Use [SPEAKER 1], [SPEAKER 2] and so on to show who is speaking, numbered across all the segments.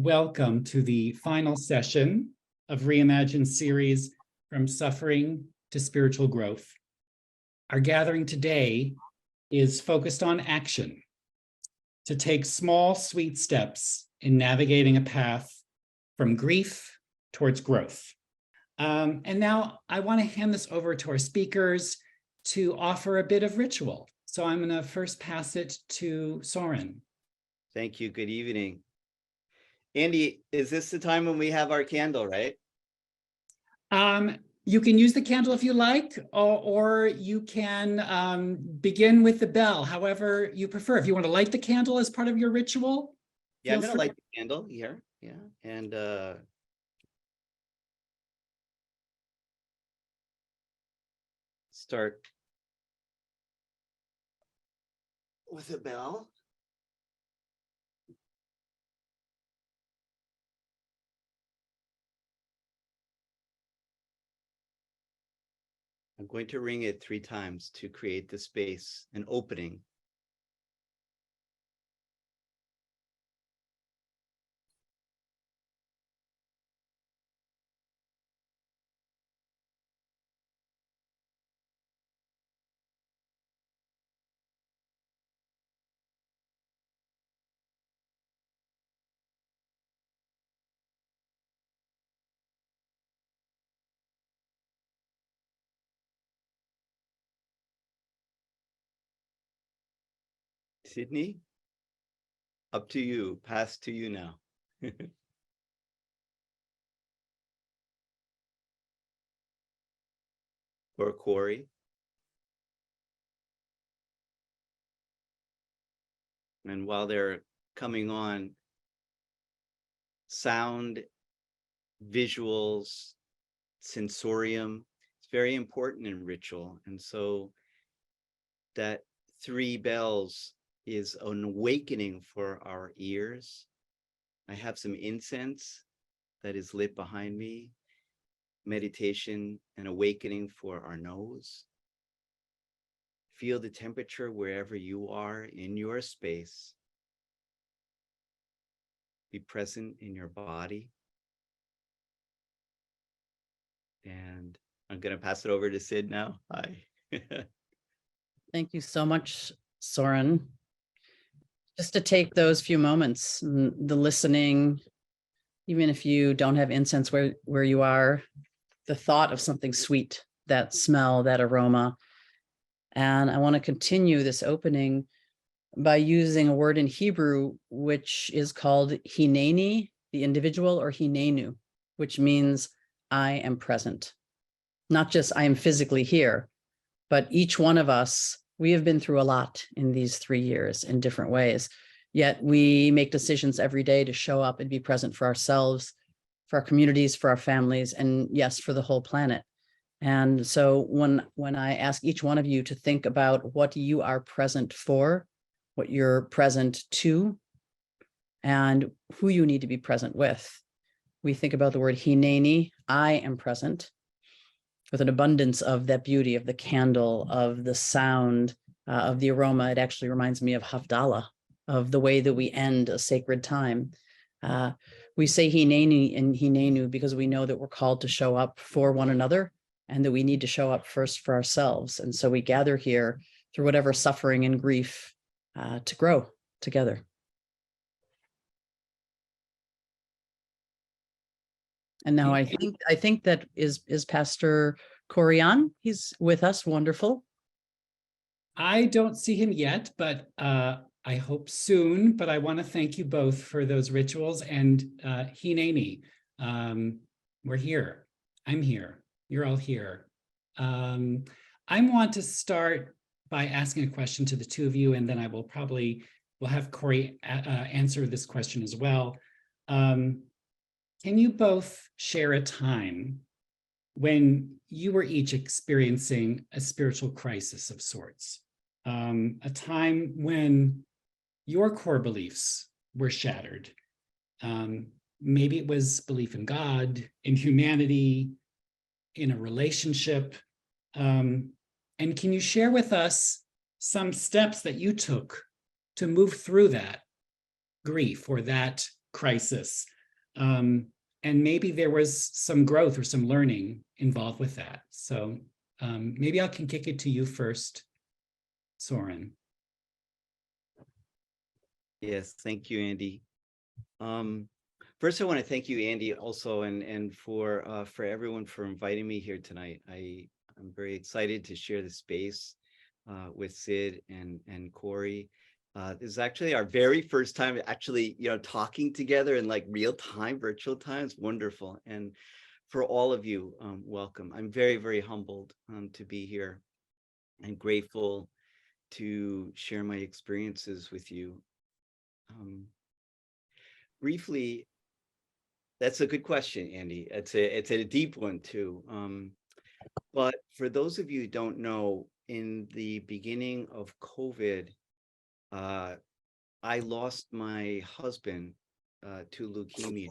[SPEAKER 1] welcome to the final session of Reimagine series From Suffering to Spiritual Growth. Our gathering today is focused on action, to take small, sweet steps in navigating a path from grief towards growth. And now I want to hand this over to our speakers to offer a bit of ritual. So I'm going to first pass it to Soren.
[SPEAKER 2] Thank you. Good evening. Andy, is this the time when we have our candle, right?
[SPEAKER 1] You can use the candle if you like, or you can begin with the bell, however you prefer. If you want to light the candle as part of your ritual.
[SPEAKER 2] Yeah, I'm going to light the candle here. Yeah. And start with a bell. I'm going to ring it 3 times to create the space, an opening. Sydney, up to you. Pass to you now. Or Corey. And while they're coming on, sound, visuals, sensorium, it's very important in ritual. And so that 3 bells is an awakening for our ears. I have some incense that is lit behind me. Meditation and awakening for our nose. Feel the temperature wherever you are in your space. Be present in your body. And I'm going to pass it over to Sid now. Hi.
[SPEAKER 3] Thank you so much, Soren. Just to take those few moments, the listening, even if you don't have incense where you are, the thought of something sweet, that smell, that aroma. And I want to continue this opening by using a word in Hebrew, which is called hineni, the individual, or hinenu, which means I am present. Not just I am physically here, but each one of us, we have been through a lot in these 3 years in different ways, yet we make decisions every day to show up and be present for ourselves, for our communities, for our families, and yes, for the whole planet. And so when I ask each one of you to think about what you are present for, what you're present to, and who you need to be present with, we think about the word hineni, I am present, with an abundance of that beauty of the candle, of the sound, of the aroma. It actually reminds me of Havdalah, of the way that we end a sacred time. We say hineni and hinenu because we know that we're called to show up for one another and that we need to show up first for ourselves. And so we gather here through whatever suffering and grief to grow together. And now I think that is Pastor Corey on. He's with us. Wonderful.
[SPEAKER 1] I don't see him yet, but I hope soon. But I want to thank you both for those rituals. And hineni, we're here. I'm here. You're all here. I want to start by asking a question to the two of you, and then I will we'll have Corey answer this question as well. Can you both share a time when you were each experiencing a spiritual crisis of sorts? A time when your core beliefs were shattered. Maybe it was belief in God, in humanity, in a relationship. And can you share with us some steps that you took to move through that grief or that crisis? And maybe there was some growth or some learning involved with that. So maybe I can kick it to you first, Soren.
[SPEAKER 2] Yes, thank you, Andy. First, I want to thank you, Andy, also, and for everyone for inviting me here tonight. I'm very excited to share the space with Sid and Corey. This is actually our very first time actually, talking together in like real time, virtual times. Wonderful. And for all of you, welcome. I'm very, very humbled to be here and grateful to share my experiences with you. Briefly, that's a good question, Andy. It's a deep one too. But for those of you who don't know, in the beginning of COVID, I lost my husband to leukemia.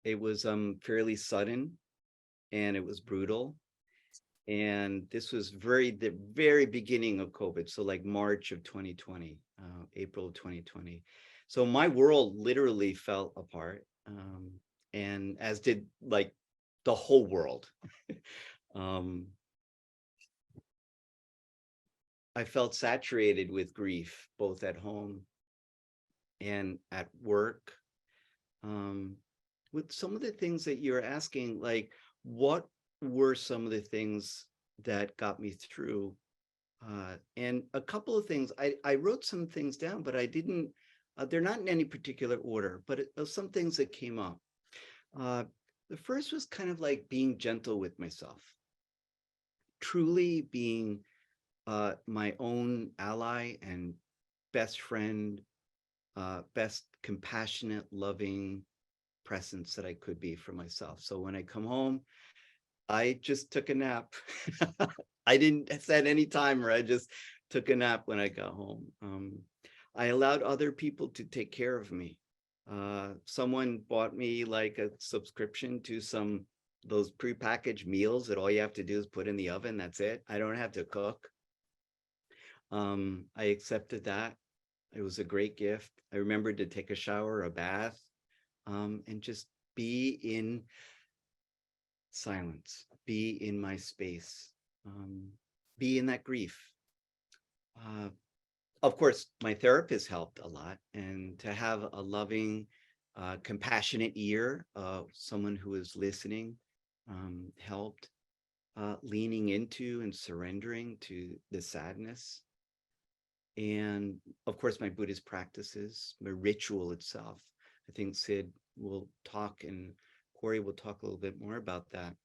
[SPEAKER 2] It was fairly sudden and it was brutal. And this was the very beginning of COVID. So like March of 2020, April of 2020. So my world literally fell apart. And as did like the whole world. I felt saturated with grief, both at home and at work. With some of the things that you're asking, like what were some of the things that got me through? And a couple of things, I wrote some things down, but I didn't, they're not in any particular order, but some things that came up. The first was kind of like being gentle with myself, truly being my own ally and best friend, best compassionate, loving presence that I could be for myself. So when I come home, I just took a nap. I didn't set any timer. I just took a nap when I got home. I allowed other people to take care of me. Someone bought me like a subscription to those prepackaged meals that all you have to do is put in the oven. That's it. I don't have to cook. I accepted that. It was a great gift. I remembered to take a shower, a bath, and just be in silence, be in my space, be in that grief. Of course, my therapist helped a lot, and to have a loving, compassionate ear, someone who is listening, helped. Leaning into and surrendering to the sadness. And of course, my Buddhist practices, my ritual itself. I think Sid will talk and Corey will talk a little bit more about that.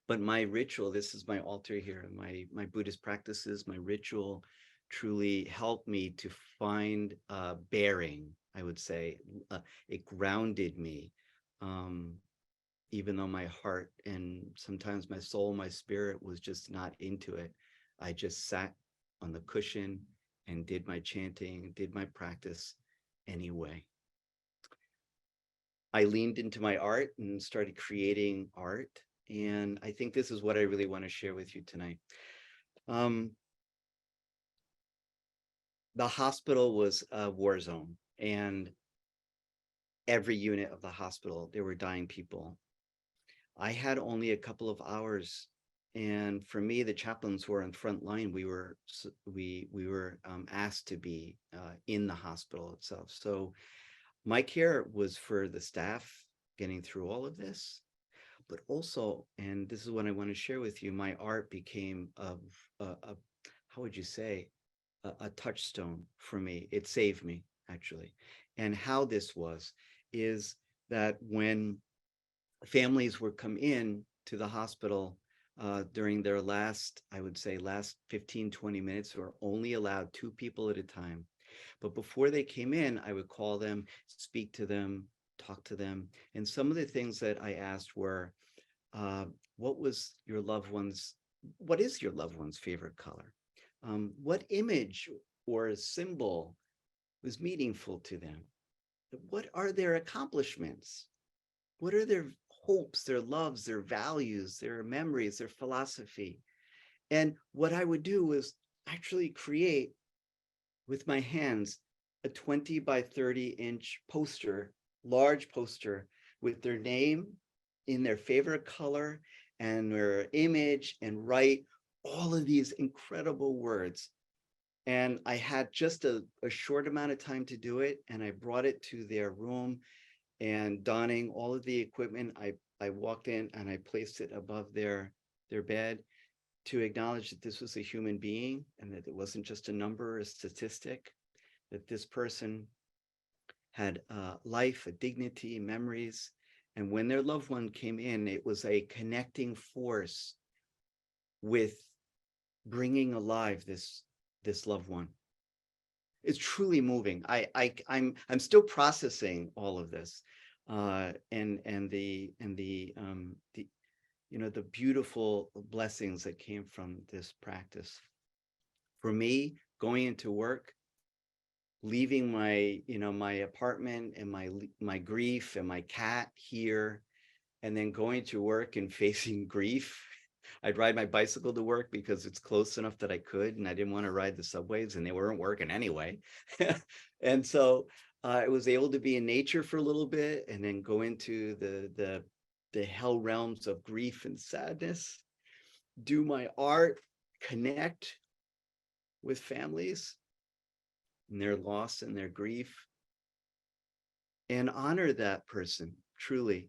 [SPEAKER 2] But my ritual, this is my altar here, my Buddhist practices, my ritual truly helped me to find bearing, I would say. It grounded me, even though my heart and sometimes my soul, my spirit was just not into it. I just sat on the cushion and did my chanting, did my practice anyway. I leaned into my art and started creating art. And I think this is what I really want to share with you tonight. The hospital was a war zone, and every unit of the hospital, there were dying people. I had only a couple of hours, and for me, the chaplains were on front line. We were asked to be in the hospital itself. So my care was for the staff getting through all of this, but also, and this is what I want to share with you, my art became how would you say, a touchstone for me. It saved me, actually. And how this was is that when families would come in to the hospital during their last, I would say, last 15, 20 minutes, were only allowed 2 people at a time. But before they came in, I would call them, speak to them, talk to them. And some of the things that I asked were, what is your loved one's favorite color? What image or symbol was meaningful to them? What are their accomplishments? What are their hopes, their loves, their values, their memories, their philosophy? And what I would do was actually create with my hands a 20 by 30-inch poster, large poster with their name in their favorite color and their image, and write all of these incredible words. And I had just a short amount of time to do it. And I brought it to their room, and donning all of the equipment, I walked in and I placed it above their bed to acknowledge that this was a human being and that it wasn't just a number or a statistic, that this person had life, a dignity, memories. And when their loved one came in, it was a connecting force with bringing alive this loved one. It's truly moving. I'm still processing all of this, and the the beautiful blessings that came from this practice. For me, going into work, leaving my my apartment and my grief and my cat here, and then going to work and facing grief. I'd ride my bicycle to work because it's close enough that I could, and I didn't want to ride the subways, and they weren't working anyway. And so I was able to be in nature for a little bit, and then go into the hell realms of grief and sadness, do my art, connect with families and their loss and their grief, and honor that person truly.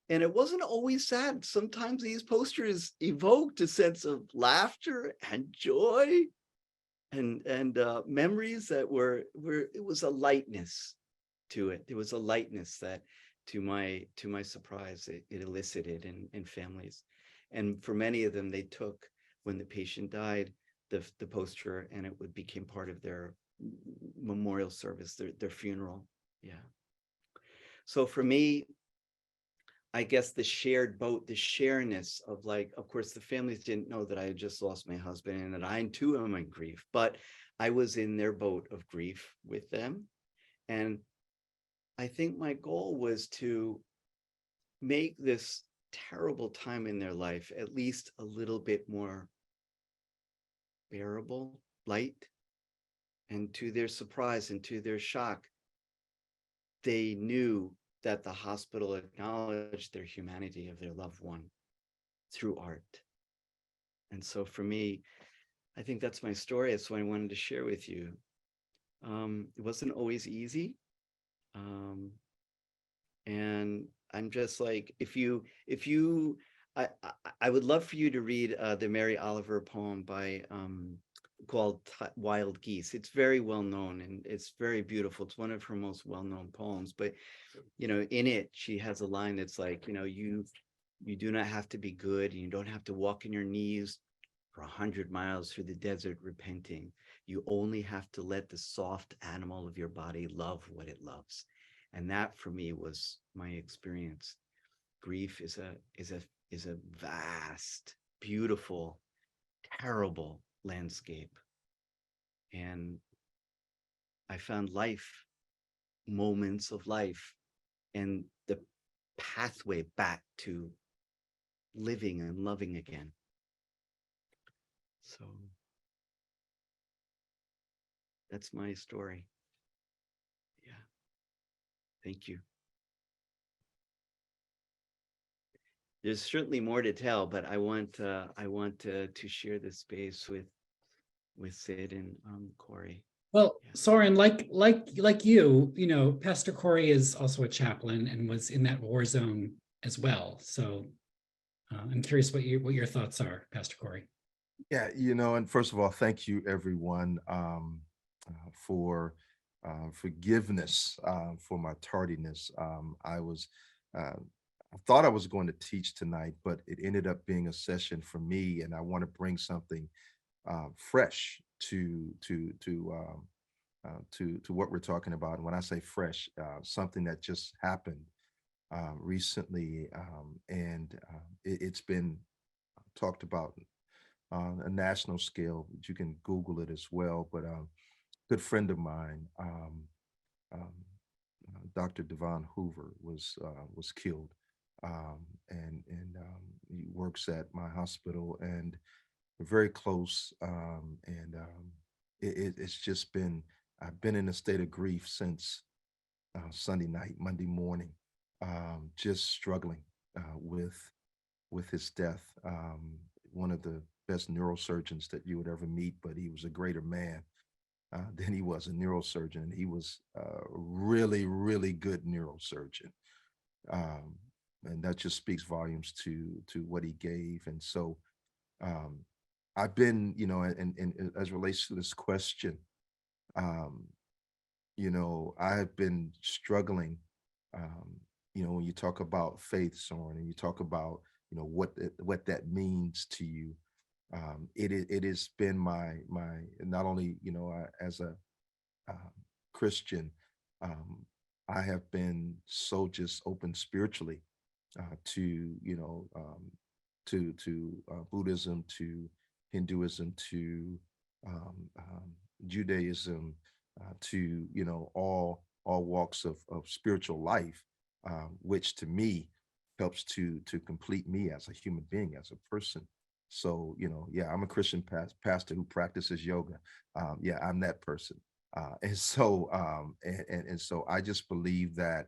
[SPEAKER 2] And it wasn't always sad. Sometimes these posters evoked a sense of laughter and joy and memories that were it was a lightness to it. There was a lightness that, to my surprise, it elicited in families. And for many of them, they took, when the patient died, the poster, and it became part of their memorial service, their funeral. Yeah. So for me, I guess the shared boat, the shareness of, like, of course, the families didn't know that I had just lost my husband and that I too am in grief, but I was in their boat of grief with them. And I think my goal was to make this terrible time in their life at least a little bit more bearable, light. And to their surprise and to their shock, they knew that the hospital acknowledged their humanity of their loved one through art. And so for me, I think that's my story. That's what I wanted to share with you. It wasn't always easy. And I'm just like, I would love for you to read the Mary Oliver poem by called Wild Geese. It's very well known and it's very beautiful. It's one of her most well-known poems, but in it, she has a line that's like, you do not have to be good, and you don't have to walk on your knees for 100 miles through the desert repenting. You only have to let the soft animal of your body love what it loves. And that for me was my experience. Grief is a vast, beautiful, terrible landscape. And I found moments of life, and the pathway back to living and loving again. So that's my story. Yeah. Thank you. There's certainly more to tell, but I want to share this space with Sid and Corey.
[SPEAKER 1] Well,
[SPEAKER 2] Yeah.
[SPEAKER 1] Soren, like you, Pastor Corey is also a chaplain and was in that war zone as well. So I'm curious what your thoughts are, Pastor Corey.
[SPEAKER 4] Yeah, and first of all, thank you everyone for forgiveness for my tardiness. I thought I was going to teach tonight, but it ended up being a session for me, and I want to bring something fresh to what we're talking about. And when I say fresh, something that just happened recently, and it's been talked about on a national scale. You can Google it as well. But a good friend of mine, Dr. Devon Hoover, was killed, and he works at my hospital, and we're very close. And it's just been I've been in a state of grief since Sunday night, Monday morning, just struggling with his death. One of the best neurosurgeons that you would ever meet, but he was a greater man than he was a neurosurgeon. He was a really, really good neurosurgeon. Um, and that just speaks volumes to what he gave. And so um, I've been, and as it relates to this question, um, I have been struggling. When you talk about faith, Soren, and you talk about, what that means to you, it has been my not only as a Christian, um, I have been so just open spiritually to Buddhism, to Hinduism, to Judaism, to all walks of spiritual life, which to me helps to complete me as a human being, as a person. So yeah, I'm a Christian pastor who practices yoga. Yeah, I'm that person. And so I just believe that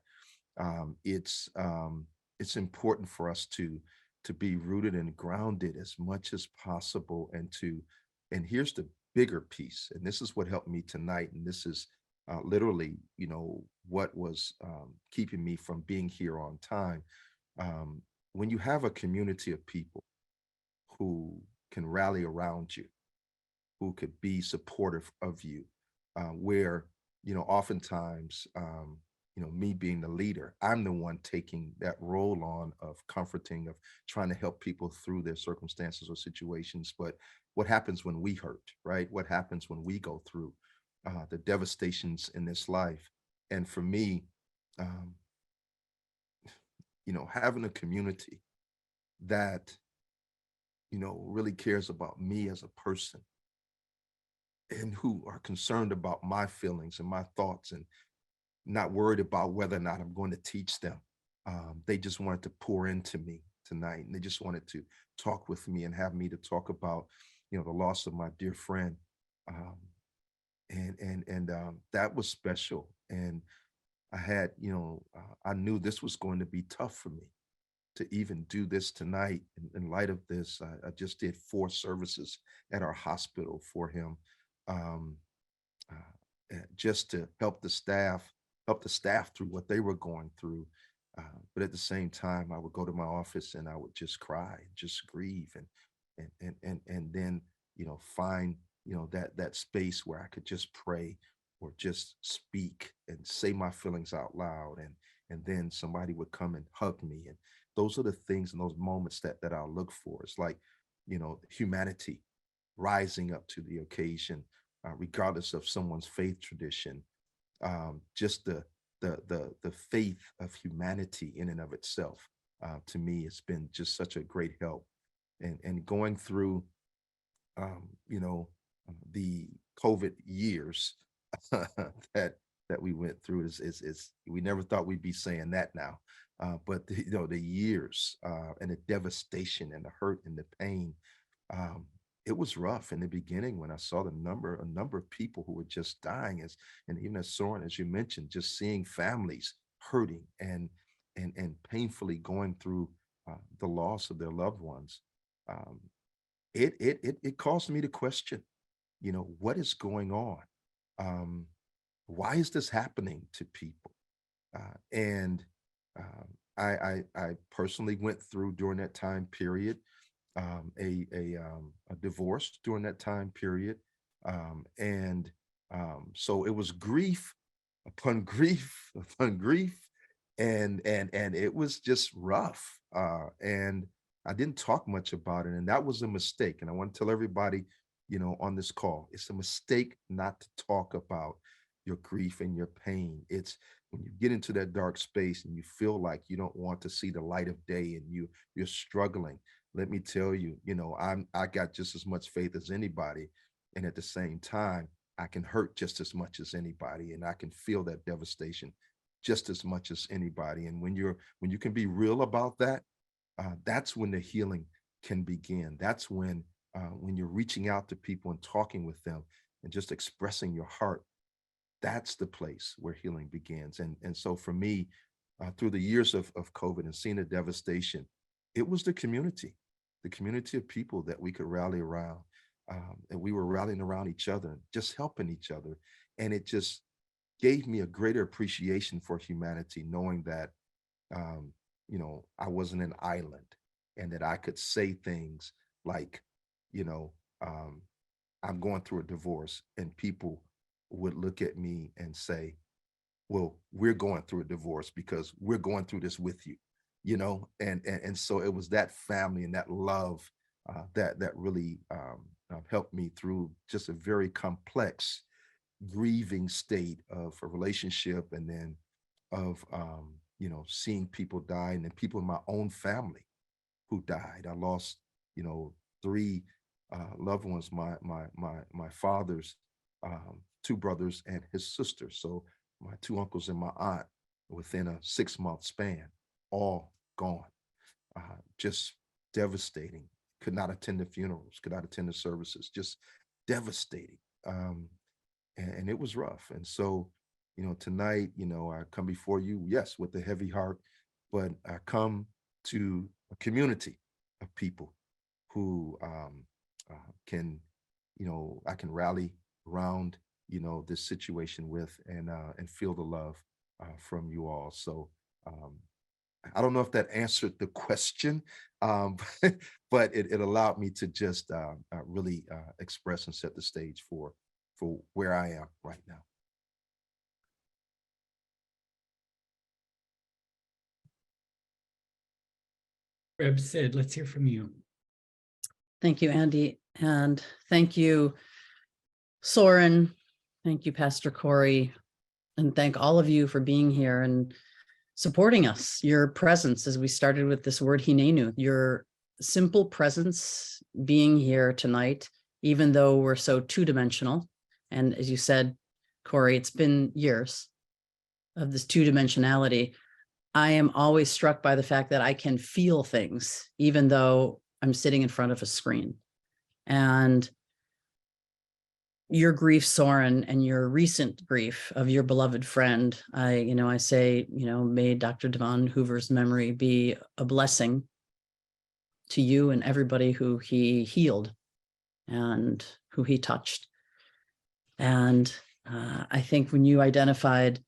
[SPEAKER 4] it's important for us to be rooted and grounded as much as possible, and here's the bigger piece, and this is what helped me tonight, and this is literally what was keeping me from being here on time. When you have a community of people who can rally around you, who could be supportive of you, where oftentimes me being the leader, I'm the one taking that role on of comforting, of trying to help people through their circumstances or situations. But what happens when we hurt, right? What happens when we go through the devastations in this life? And for me, um, having a community that really cares about me as a person, and who are concerned about my feelings and my thoughts, and not worried about whether or not I'm going to teach them. They just wanted to pour into me tonight, and they just wanted to talk with me and have me to talk about, the loss of my dear friend. Um, and that was special. And I had, I knew this was going to be tough for me to even do this tonight. In light of this, I just did 4 services at our hospital for him, um, just to help the staff through what they were going through. But at the same time, I would go to my office and I would just cry, and just grieve, and then find that space where I could just pray or just speak and say my feelings out loud, and then somebody would come and hug me. And those are the things and those moments that I'll look for. It's like humanity rising up to the occasion, regardless of someone's faith tradition. Just the faith of humanity in and of itself, to me, it's been just such a great help. And going through um, you know the COVID years that we went through, is we never thought we'd be saying that now, but the years, and the devastation and the hurt and the pain. um, it was rough in the beginning when I saw a number of people who were just dying, and even as Soren, as you mentioned, just seeing families hurting and painfully going through the loss of their loved ones. Um, it caused me to question, what is going on? Um, why is this happening to people? And I personally went through, during that time period, a divorce during that time period, and so it was grief upon grief upon grief, and it was just rough. And I didn't talk much about it, and that was a mistake. And I want to tell everybody, on this call, it's a mistake not to talk about your grief and your pain. It's when you get into that dark space and you feel like you don't want to see the light of day, and you're struggling. Let me tell you, I got just as much faith as anybody, and at the same time, I can hurt just as much as anybody, and I can feel that devastation just as much as anybody. And when you can be real about that, that's when the healing can begin. That's when you're reaching out to people and talking with them and just expressing your heart. that's the place where healing begins. And so for me, through the years of COVID and seeing the devastation, it was the community of people that we could rally around. And we were rallying around each other, just helping each other. And it just gave me a greater appreciation for humanity, knowing that, I wasn't an island, and that I could say things like, I'm going through a divorce, and people would look at me and say, well, we're going through a divorce because we're going through this with you, and so it was that family and that love that really helped me through just a very complex grieving state of a relationship, and then of seeing people die, and then people in my own family who died. I lost 3 loved ones, my father's 2 brothers and his sister, so my 2 uncles and my aunt, within a 6-month span, all gone. Just devastating. Could not attend the funerals, could not attend the services, just devastating. And it was rough. And so, tonight, I come before you, yes, with a heavy heart, but I come to a community of people who can, I can rally around, this situation with, and feel the love from you all. So I don't know if that answered the question, but it allowed me to just really express and set the stage for where I am right now.
[SPEAKER 1] Reb Sid, let's hear from you.
[SPEAKER 3] Thank you, Andy. And thank you, Soren. Thank you, Pastor Corey. And thank all of you for being here and supporting us. Your presence, as we started with this word hinenu, your simple presence being here tonight, even though we're so two-dimensional. And as you said, Corey, it's been years of this two-dimensionality. I am always struck by the fact that I can feel things, even though I'm sitting in front of a screen. And your grief, Soren, and your recent grief of your beloved friend, I say, may Dr. Devon Hoover's memory be a blessing to you and everybody who he healed and who he touched. And I think when you identified,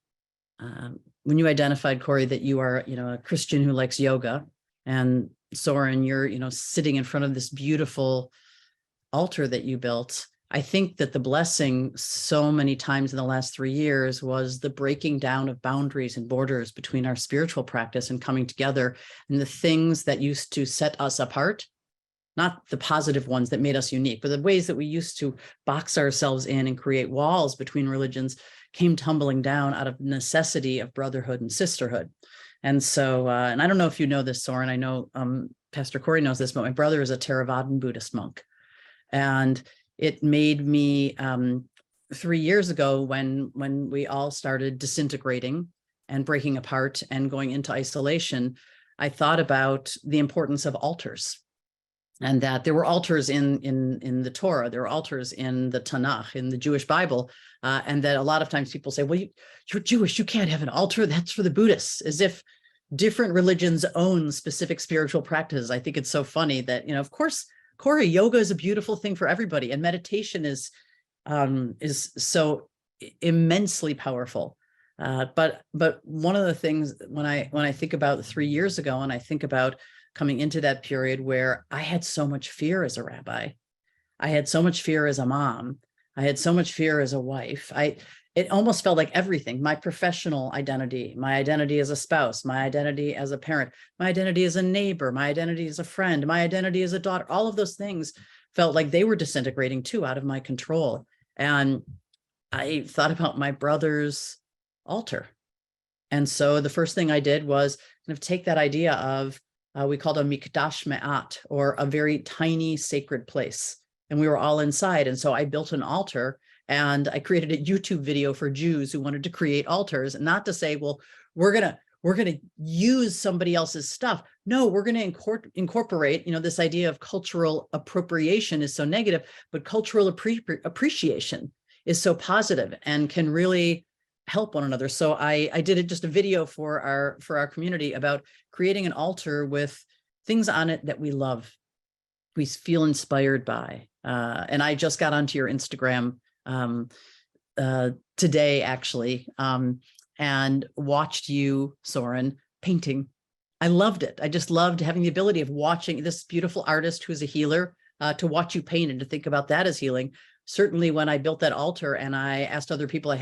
[SPEAKER 3] Corey, that you are, a Christian who likes yoga, and Soren, you're, sitting in front of this beautiful altar that you built. I think that the blessing so many times in the last 3 years was the breaking down of boundaries and borders between our spiritual practice and coming together, and the things that used to set us apart, not the positive ones that made us unique, but the ways that we used to box ourselves in and create walls between religions came tumbling down out of necessity of brotherhood and sisterhood. And so, and I don't know if you know this, Soren, I know Pastor Corey knows this, but my brother is a Theravadan Buddhist monk. And it made me 3 years ago when we all started disintegrating and breaking apart and going into isolation, I thought about the importance of altars, and that there were altars in the Torah, there were altars in the Tanakh, in the Jewish Bible, and that a lot of times people say, well, you're Jewish, you can't have an altar, that's for the Buddhists, as if different religions own specific spiritual practices. I think it's so funny that, of course, Corey, yoga is a beautiful thing for everybody, and meditation is so immensely powerful. But one of the things when I think about 3 years ago, and I think about coming into that period where I had so much fear as a rabbi, I had so much fear as a mom, I had so much fear as a wife. It almost felt like everything, my professional identity, my identity as a spouse, my identity as a parent, my identity as a neighbor, my identity as a friend, my identity as a daughter, all of those things felt like they were disintegrating too, out of my control. And I thought about my brother's altar. And so the first thing I did was kind of take that idea of, we called a mikdash me'at, or a very tiny sacred place. And we were all inside. And so I built an altar, and I created a YouTube video for Jews who wanted to create altars, not to say, well, we're going to use somebody else's stuff. No, we're going to incorporate, this idea of cultural appropriation is so negative, but cultural appreciation is so positive and can really help one another. So I did just a video for our community about creating an altar with things on it that we love, we feel inspired by. And I just got onto your Instagram today, actually, and watched you, Soren, painting. I loved it. I just loved having the ability of watching this beautiful artist who's a healer, to watch you paint and to think about that as healing. Certainly when I built that altar and I asked other people, I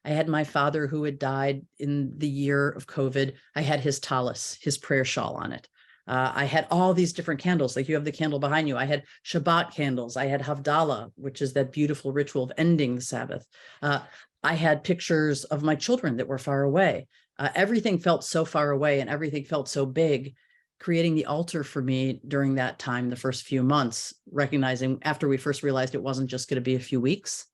[SPEAKER 3] had my father who had died in the year of COVID. I had his tallis, his prayer shawl on it. I had all these different candles, like you have the candle behind you. I had Shabbat candles. I had Havdalah, which is that beautiful ritual of ending the Sabbath. I had pictures of my children that were far away. Everything felt so far away and everything felt so big. Creating the altar for me during that time, the first few months, recognizing after we first realized it wasn't just going to be a few weeks,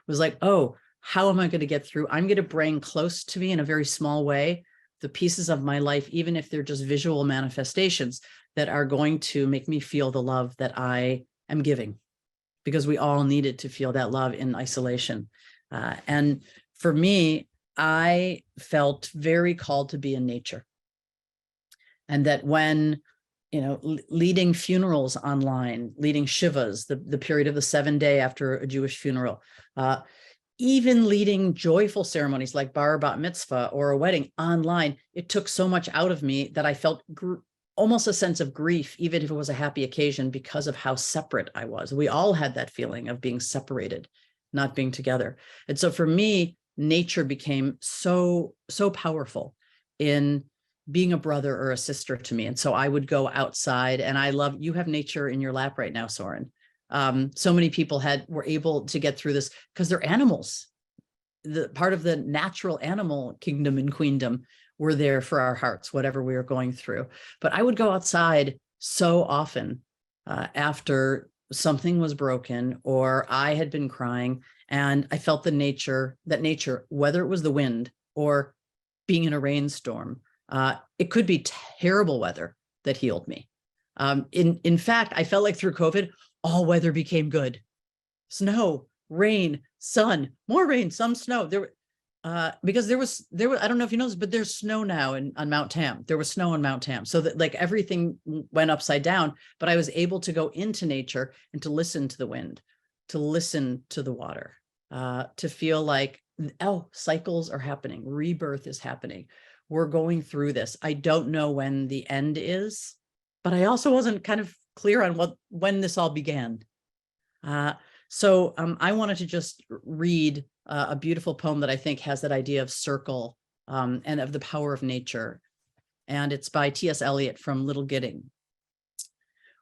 [SPEAKER 3] was like, oh, how am I going to get through? I'm going to bring close to me in a very small way the pieces of my life, even if they're just visual manifestations that are going to make me feel the love that I am giving, because we all needed to feel that love in isolation. And for me, I felt very called to be in nature. And that when, leading funerals online, leading Shivas, the period of the 7-day after a Jewish funeral, even leading joyful ceremonies like bar bat mitzvah or a wedding online, it took so much out of me that I felt almost a sense of grief, even if it was a happy occasion, because of how separate I was. We all had that feeling of being separated, not being together. And so for me, nature became so powerful in being a brother or a sister to me. And so I would go outside, and you have nature in your lap right now, Soren. So many people were able to get through this because they're animals. The part of the natural animal kingdom and queendom were there for our hearts, whatever we were going through. But I would go outside so often after something was broken or I had been crying, and I felt that nature, whether it was the wind or being in a rainstorm, it could be terrible weather that healed me. In fact, I felt like through COVID, all weather became good. Snow, rain, sun, more rain, some snow. Because there was, I don't know if you know this, but there's snow now on Mount Tam. There was snow on Mount Tam. So that like everything went upside down, but I was able to go into nature and to listen to the wind, to listen to the water, to feel like, oh, cycles are happening. Rebirth is happening. We're going through this. I don't know when the end is, but I also wasn't kind of clear on when this all began. So I wanted to just read a beautiful poem that I think has that idea of circle and of the power of nature. And it's by T.S. Eliot from Little Gidding.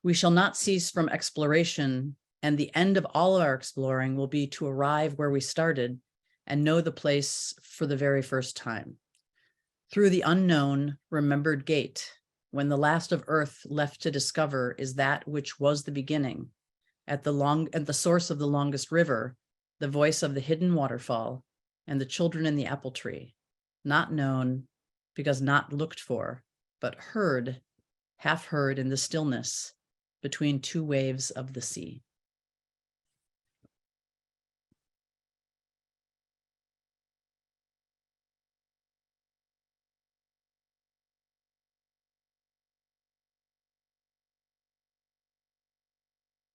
[SPEAKER 3] We shall not cease from exploration, and the end of all our exploring will be to arrive where we started and know the place for the very first time. Through the unknown, remembered gate, when the last of earth left to discover is that which was the beginning, at the source of the longest river, the voice of the hidden waterfall, and the children in the apple tree, not known because not looked for, but heard, half heard in the stillness between two waves of the sea.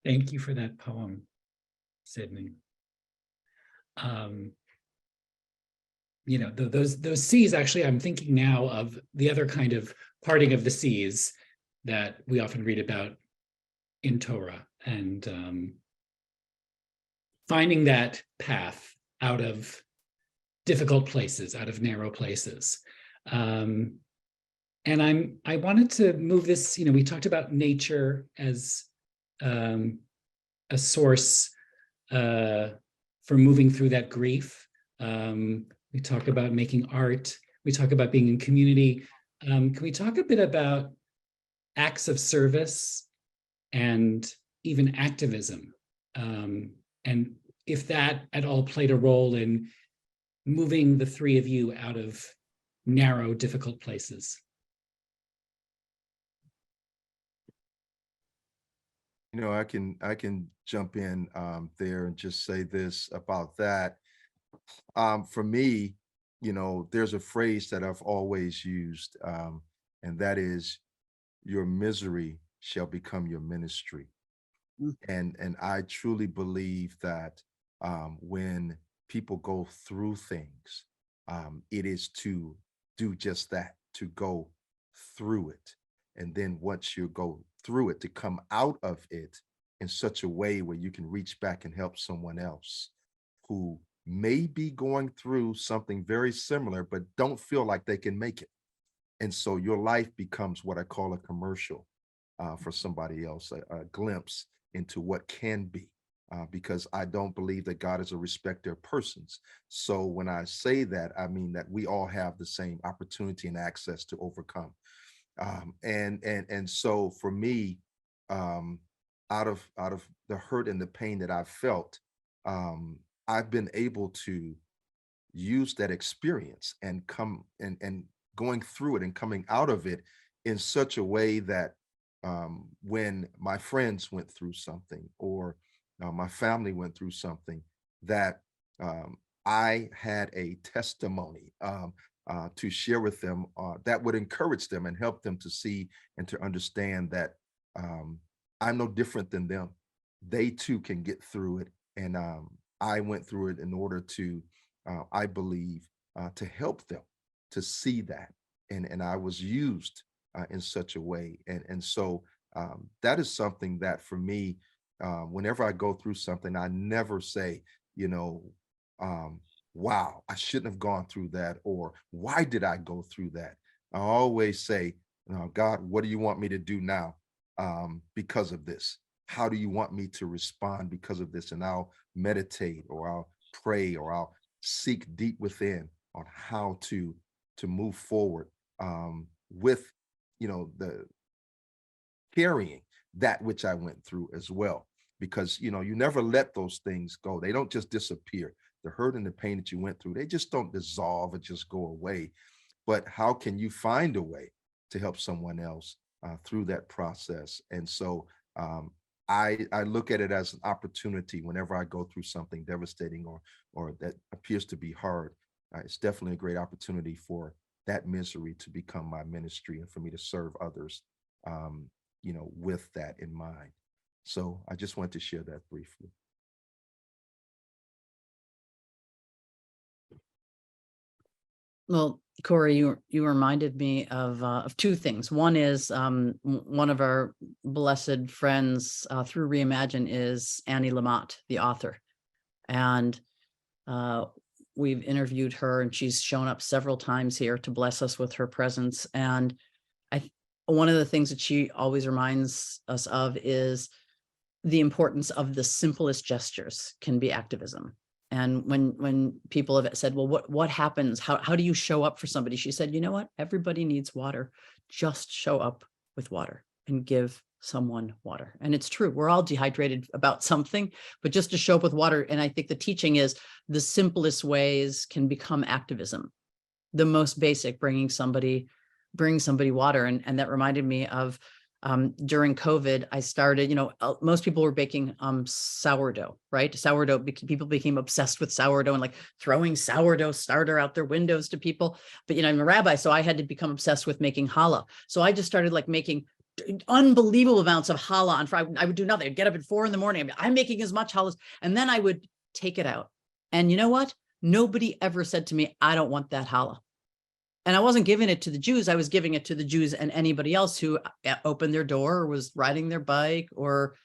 [SPEAKER 1] Thank you for that poem, Sydney. Those seas, actually, I'm thinking now of the other kind of parting of the seas that we often read about in Torah, and finding that path out of difficult places, out of narrow places. And I wanted to move this, we talked about nature as a source for moving through that grief. We talk about making art. We talk about being in community. Can we talk a bit about acts of service and even activism? And if that at all played a role in moving the three of you out of narrow, difficult places?
[SPEAKER 4] I can jump in there and just say this about that. For me, there's a phrase that I've always used, and that is, "Your misery shall become your ministry."
[SPEAKER 3] Mm.
[SPEAKER 4] And I truly believe that when people go through things, it is to do just that, to go through it. And then once you go through it, to come out of it in such a way where you can reach back and help someone else who may be going through something very similar, but don't feel like they can make it. And so your life becomes what I call a commercial for somebody else, a glimpse into what can be. Because I don't believe that God is a respecter of persons. So when I say that, I mean that we all have the same opportunity and access to overcome. And so for me, um, out of the hurt and the pain that I've felt, I've been able to use that experience and come and going through it and coming out of it in such a way that when my friends went through something, or my family went through something, that I had a testimony to share with them that would encourage them and help them to see and to understand that I'm no different than them. They too can get through it. And I went through it in order to, I believe, to help them to see that. And I was used in such a way. And so that is something that for me, whenever I go through something, I never say, you know, um, wow, I shouldn't have gone through that, or why did I go through that? I always say, God, what do you want me to do now because of this? How do you want me to respond because of this? And I'll meditate, or I'll pray, or I'll seek deep within on how to move forward with the carrying that which I went through as well. Because you never let those things go. They don't just disappear. The hurt and the pain that you went through, they just don't dissolve or just go away. But how can you find a way to help someone else through that process? And so I look at it as an opportunity whenever I go through something devastating or that appears to be hard. It's definitely a great opportunity for that misery to become my ministry and for me to serve others, with that in mind. So I just wanted to share that briefly.
[SPEAKER 3] Well, Corey, you reminded me of two things. One is one of our blessed friends through Reimagine is Annie Lamott, the author, and we've interviewed her, and she's shown up several times here to bless us with her presence. And one of the things that she always reminds us of is the importance of the simplest gestures can be activism. And when people have said, well, what happens? How do you show up for somebody? She said, you know what? Everybody needs water. Just show up with water and give someone water. And it's true. We're all dehydrated about something, but just to show up with water. And I think the teaching is the simplest ways can become activism. The most basic, bring somebody water. And that reminded me of during COVID, I started, most people were baking sourdough, right? Sourdough, people became obsessed with sourdough and like throwing sourdough starter out their windows to people. But, I'm a rabbi, so I had to become obsessed with making challah. So I just started like making unbelievable amounts of challah on Friday. I would do nothing. I'd get up at 4 a.m. I'm making as much challah, and then I would take it out. And you know what? Nobody ever said to me, I don't want that challah. And I wasn't giving it to the Jews. I was giving it to the Jews and anybody else who opened their door or was riding their bike. Or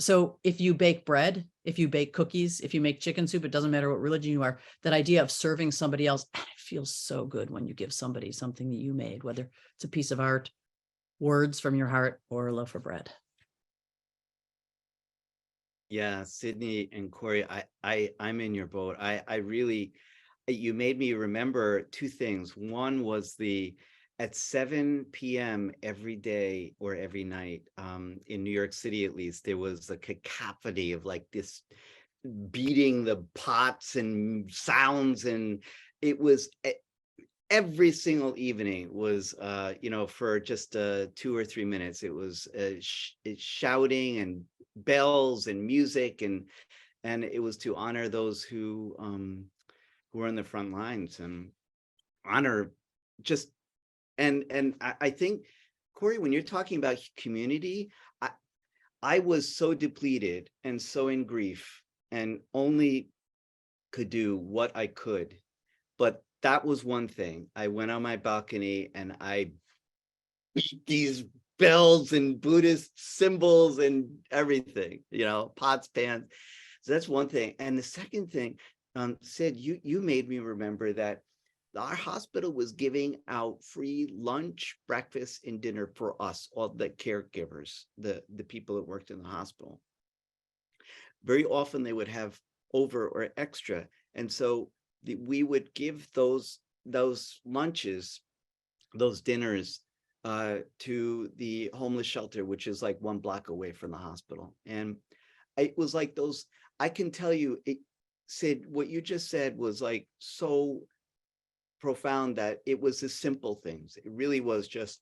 [SPEAKER 3] so if you bake bread, if you bake cookies, if you make chicken soup, it doesn't matter what religion you are, that idea of serving somebody else, and it feels so good when you give somebody something that you made, whether it's a piece of art, words from your heart, or a loaf of bread.
[SPEAKER 2] Yeah, Sydney and Corey, I'm in your boat. I really, you made me remember two things. One was at 7 p.m. every day or every night, in New York City, at least, there was a cacophony of like this beating the pots and sounds. And it was every single evening was, for just 2 or 3 minutes, it was shouting and bells and music, and it was to honor those who were on the front lines, and honor just, and I think, Corey, when you're talking about community, I was so depleted and so in grief, and only could do what I could. But that was one thing. I went on my balcony and I beat these bells and Buddhist symbols and everything, pots, pans. So that's one thing. And the second thing, Sid, you made me remember that our hospital was giving out free lunch, breakfast, and dinner for us, all the caregivers, the people that worked in the hospital. Very often they would have over or extra. And so we would give those lunches, those dinners, to the homeless shelter, which is like 1 block away from the hospital. And it was like those, I can tell you, Sid, what you just said was like so profound, that it was the simple things. It really was just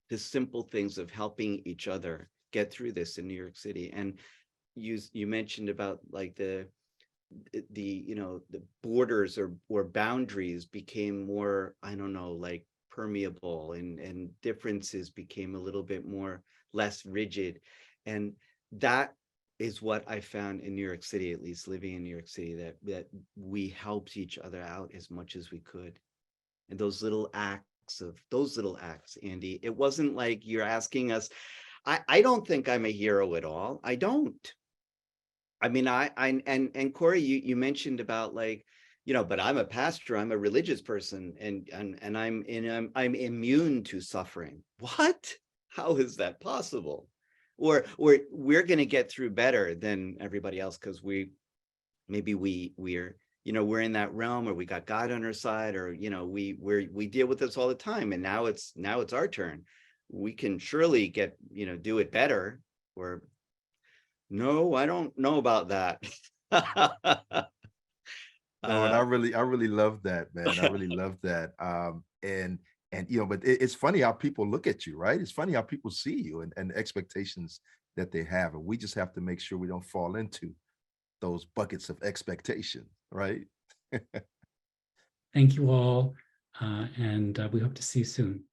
[SPEAKER 2] the simple things of helping each other get through this in New York City. And you mentioned about like the borders or boundaries became more, I don't know, like permeable, and differences became a little bit more less rigid. And that is what I found in New York City, at least living in New York City, that we helped each other out as much as we could. And those little acts, Andy, it wasn't like you're asking us. I don't think I'm a hero at all. I don't. I mean, and Corey, you mentioned about like, but I'm a pastor, I'm a religious person, and I'm immune to suffering. What? How is that possible? Or we're going to get through better than everybody else because we're we're in that realm, or we got God on our side, or we deal with this all the time, and now it's our turn. We can surely do it better. Or no, I don't know about that.
[SPEAKER 4] No, and I really love that, man. I really love that. And but it's funny how people look at you, right? It's funny how people see you, and the expectations that they have, and we just have to make sure we don't fall into those buckets of expectation, right?
[SPEAKER 1] Thank you all, and we hope to see you soon.